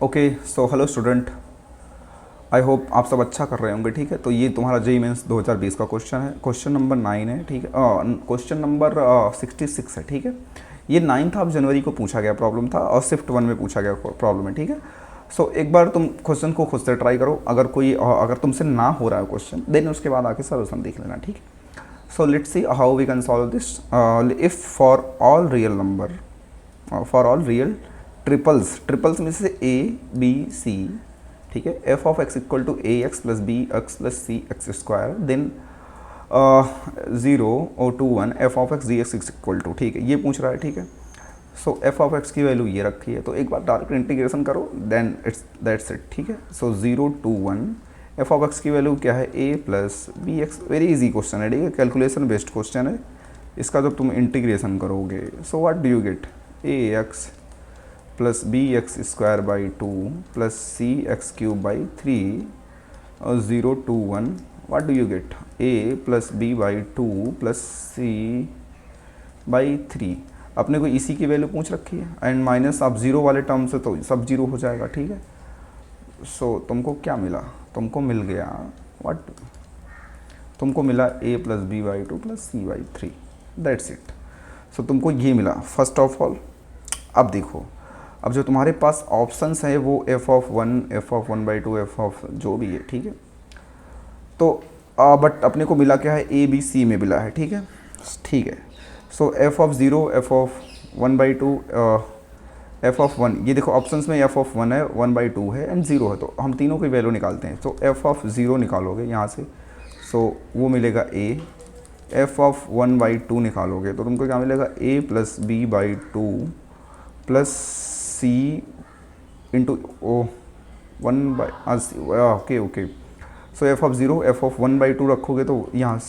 Okay so hello student, I hope आप सब अच्छा कर रहे होंगे। ठीक है, तो ये तुम्हारा जेई मेंस 2020 का क्वेश्चन है, क्वेश्चन नंबर 9 है। ठीक है, क्वेश्चन नंबर 66 है। ठीक है, ये 9 ऑफ जनवरी को पूछा गया प्रॉब्लम था और शिफ्ट 1 में पूछा गया प्रॉब्लम है। ठीक है, सो एक बार तुम क्वेश्चन को खुद से ट्राई करो, अगर तुमसे ना हो रहा है क्वेश्चन देन उसके बाद आके सोल्यूशन देख लेना। ठीक है, so let's see how we can solve this. If for all real number, for all real triples में से ए बी सी, ठीक है, f of x equal to a x plus B x plus c x square, then 0 और 2 1 F of x d x equal to, ठीक है, ये पूछ रहा है। ठीक है, सो एफ ऑफ एक्स की वैल्यू ये रखी है, तो एक बार डायरेक्ट इंटीग्रेशन करो देन दैट्स इट। ठीक है, सो 0 2 1 एफ ऑफ एक्स की वैल्यू क्या है, A plus B X. Very easy question है, ठीक है, कैलकुलेशन बेस्ड क्वेश्चन है। इसका जब तुम इंटीग्रेशन करोगे so what do you get, a x plus B x square by 2 plus c x cube by 3 और 0 2 1 what do you get, a plus B by 2 plus C by 3। अपने को इसी की वैल्यू पूछ रखी है एंड माइनस आप zero वाले टर्म से तो सब जीरो हो जाएगा। ठीक है, सो तुमको क्या मिला, तुमको मिल गया व्हाट, तुमको मिला A plus B by 2 plus C by 3, that's it. So तुमको ये मिला फर्स्ट ऑफ ऑल। अब देखो, अब जो तुम्हारे पास ऑप्शंस हैं वो F of 1, F of 1/2, F of जो भी है। ठीक है, तो बट अपने को मिला क्या है, ए बी सी में मिला है। ठीक है, ठीक है, so F of 0, F of 1/2, F of 1, ये देखो ऑप्शंस में एफ ऑफ 1 है, 1/2 है एंड 0 है, तो हम तीनों की वैल्यू निकालते हैं। तो एफ ऑफ 0 निकालोगे यहाँ से, सो वो मिलेगा ए। एफ ऑफ 1/2 निकालोगे तो तुमको क्या मिलेगा, A plus B by 2 plus C into oh 1/, okay. So F of 0, F of 1/2 रखोगे तो यहाँ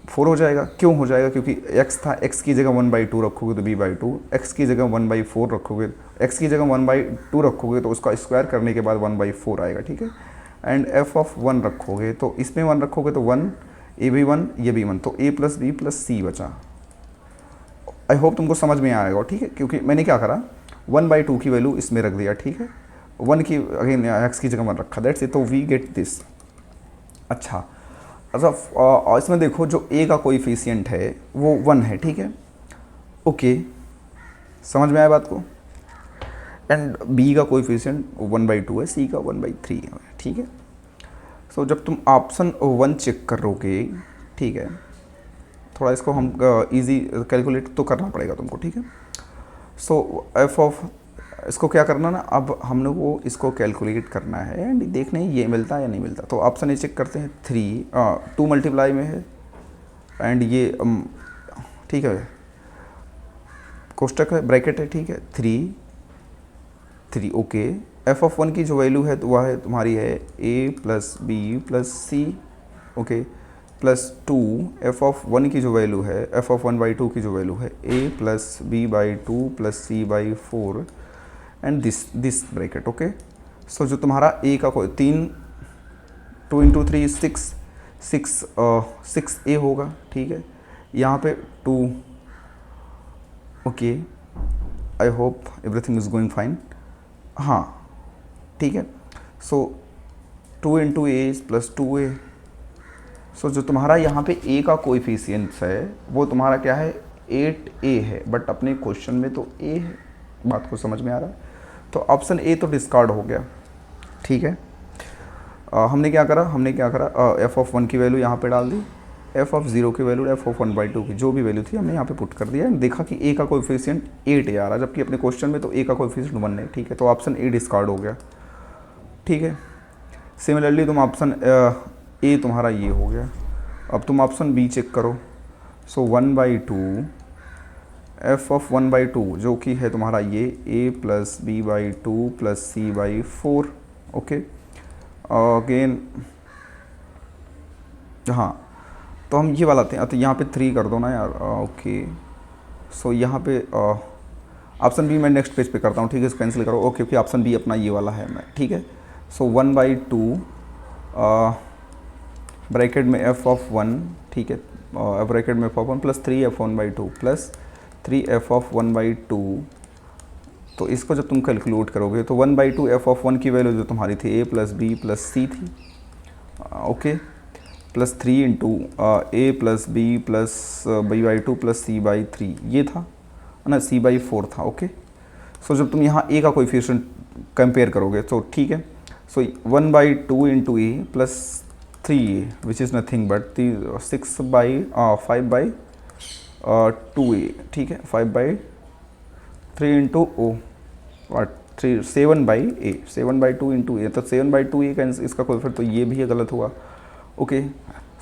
4 हो जाएगा। क्यों हो जाएगा, क्योंकि x था, x की जगह 1/2 रखोगे तो b/2, x की जगह 1/4 रखोगे, x की जगह 1/2 रखोगे तो उसका स्क्वायर करने के बाद 1/4 आएगा। ठीक है, एंड एफ ऑफ 1 रखोगे तो इसमें 1 रखोगे तो 1, ए भी 1 ये भी 1, तो a प्लस बी प्लस सी बचा। आई होप तुमको समझ में आएगा। ठीक है, क्योंकि मैंने क्या करा, 1/2 की वैल्यू इसमें रख दिया। ठीक है, 1 की अगेन एक्स की जगह 1 रखा, दैट्स इट, तो वी गेट दिस। अच्छा, इसमें देखो जो ए का कोएफिशिएंट है वो 1 है। ठीक है, ओके, समझ में आया बात को। एंड बी का कोएफिशिएंट 1/2 है, सी का 1/3 है। ठीक है, सो जब तुम ऑप्शन 1 चेक करोगे, ठीक है, थोड़ा इसको हम इजी कैलकुलेट तो करना पड़ेगा तुमको। ठीक है, सो एफ ऑफ, इसको क्या करना ना, अब हम लोग को इसको कैलकुलेट करना है एंड देखना है ये मिलता है या नहीं मिलता। तो ऑप्शन ए चेक करते हैं, 2 मल्टीप्लाई में है एंड ये ठीक है, कोष्टक है, ब्रैकेट है। ठीक है, 3 ओके। एफ ऑफ 1 की जो वैल्यू है तो वह है तुम्हारी है A plus B plus C, okay, plus 2 F of 1 की जो वैल्यू है, एफ ऑफ 1/2 की जो वैल्यू है A plus B by 2 plus C by 4 and this bracket. Okay, so जो तुम्हारा ए का कोई 3, 2 इंटू 3 6 ए होगा। ठीक है, यहाँ पे 2, okay, I hope everything is going fine. हाँ, ठीक है, सो 2 इंटू ए प्लस 2a। सो जो तुम्हारा यहाँ पे ए का कोएफिशिएंट्स है वो तुम्हारा क्या है, 8a है, बट अपने क्वेश्चन में तो a है। बात को समझ में आ रहा है, तो ऑप्शन ए तो डिस्कार्ड हो गया। ठीक है, हमने क्या करा, एफ ऑफ 1 की वैल्यू यहाँ पे डाल दी, एफ ऑफ 0 की वैल्यू, एफ ऑफ 1/2 की जो भी वैल्यू थी हमने यहाँ पे पुट कर दिया एंड देखा कि ए का कोएफिशिएंट 8 आ रहा, जबकि अपने क्वेश्चन में तो ए का कोएफिशिएंट 1 है। ठीक है, तो ऑप्शन ए डिस्कार्ड हो गया। ठीक है, सिमिलरली तुम ऑप्शन ए तुम्हारा ये हो गया। अब तुम ऑप्शन बी चेक करो, सो 1/2 एफ ऑफ 1/2 जो कि है तुम्हारा ये A plus B by 2 plus C by 4, okay, again हाँ, तो हम ये वाला थे, तो यहाँ पे 3 कर दो ना यार, ओके। सो यहाँ पे ऑप्शन बी मैं नेक्स्ट पेज पे करता हूँ। ठीक है, इसको कैंसिल करो, ओके, क्योंकि ऑप्शन बी अपना ये वाला है मैं। ठीक है, सो 1/2 ब्रैकेट में एफ ऑफ 1, ठीक है, ब्रैकेट में F of 1 plus 3 F 1/2 plus 3 F of 1/2 तो इसको जब तुम कैलकुलेट करोगे तो 1/2 एफ ऑफ 1 की वैल्यू जो तुम्हारी थी A plus B plus C थी, okay, plus 3 into A plus B plus b/2 plus c/3 ये था ना, c/4 था, ओके। सो जब तुम यहाँ ए का कोएफिशिएंट कंपेयर करोगे तो ठीक है, सो 1/2 into A plus 3a which is nothing but 5/2a, ठीक है, 5/3 इंटू ओ और 7/a, 7/2 इंटू ए, तो 7/2a का इसका कोएफिशिएंट, तो ये भी गलत हुआ, ओके।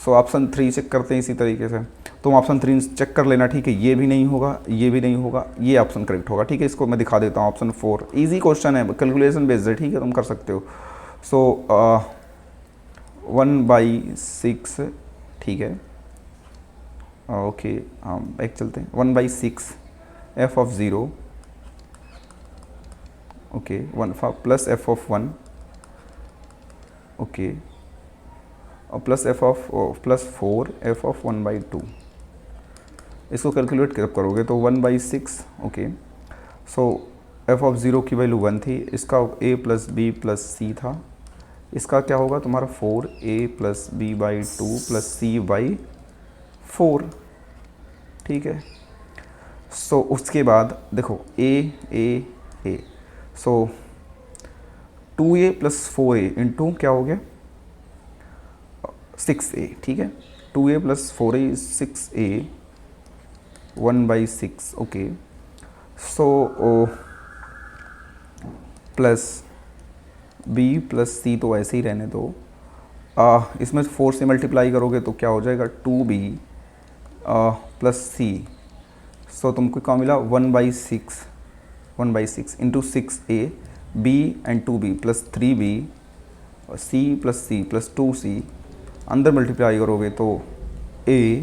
सो ऑप्शन 3 चेक करते हैं इसी तरीके से, तुम ऑप्शन 3 चेक कर लेना, ठीक है, ये भी नहीं होगा, ये भी नहीं होगा, ये ऑप्शन करेक्ट होगा, ठीक है। इसको मैं दिखा देता हूँ, ऑप्शन 4 इजी क्वेश्चन है, कैलकुलेशन बेस्ड है, ठीक है, तुम कर सकते हो। सो 1/6, ठीक है, ओके, हम बैक चलते हैं, 1/6 F of 0, okay, 1 plus F of 1, okay, और plus F of plus 4 F of 1/2, इसको कैलकुलेट करोगे तो 1/6, ओके। सो एफ ऑफ 0 की वैल्यू 1 थी, इसका a प्लस बी प्लस सी था, इसका क्या होगा तुम्हारा 4a plus b/2 plus c/4, ठीक है। सो उसके बाद देखो a, so 2a plus 4a into क्या हो गया 6a, ठीक है, 2a plus 4a 6a 1/6, okay. So plus b plus c तो ऐसे ही रहने दो, इसमें 4 से मल्टीप्लाई करोगे तो क्या हो जाएगा 2b प्लस c, सो तुमको क्या मिला 1/6 into 6a b and 2b plus 3b c plus c plus 2c, अंदर मल्टीप्लाई करोगे तो a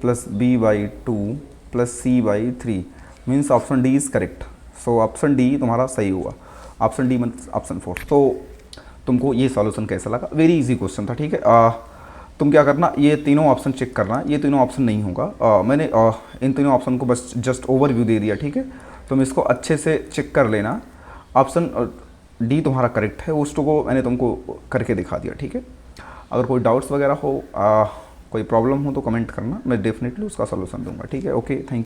plus b/2 plus c/3, means option D is correct. So option D तुम्हारा सही हुआ, ऑप्शन डी मीन्स ऑप्शन 4। तो तुमको ये सॉल्यूशन कैसा लगा? वेरी इजी क्वेश्चन था, ठीक है। तुम क्या करना, ये तीनों ऑप्शन चेक करना, ये तीनों ऑप्शन नहीं होगा, मैंने इन तीनों ऑप्शन को बस जस्ट ओवरव्यू दे दिया, ठीक है। तुम इसको अच्छे से चेक कर लेना, ऑप्शन डी तुम्हारा करेक्ट है, उस को मैंने तुमको करके दिखा दिया, ठीक है। अगर कोई डाउट्स वगैरह हो, कोई प्रॉब्लम हो तो कमेंट करना, मैं डेफिनेटली उसका सॉल्यूशन दूंगा, ठीक है। Okay, thank you.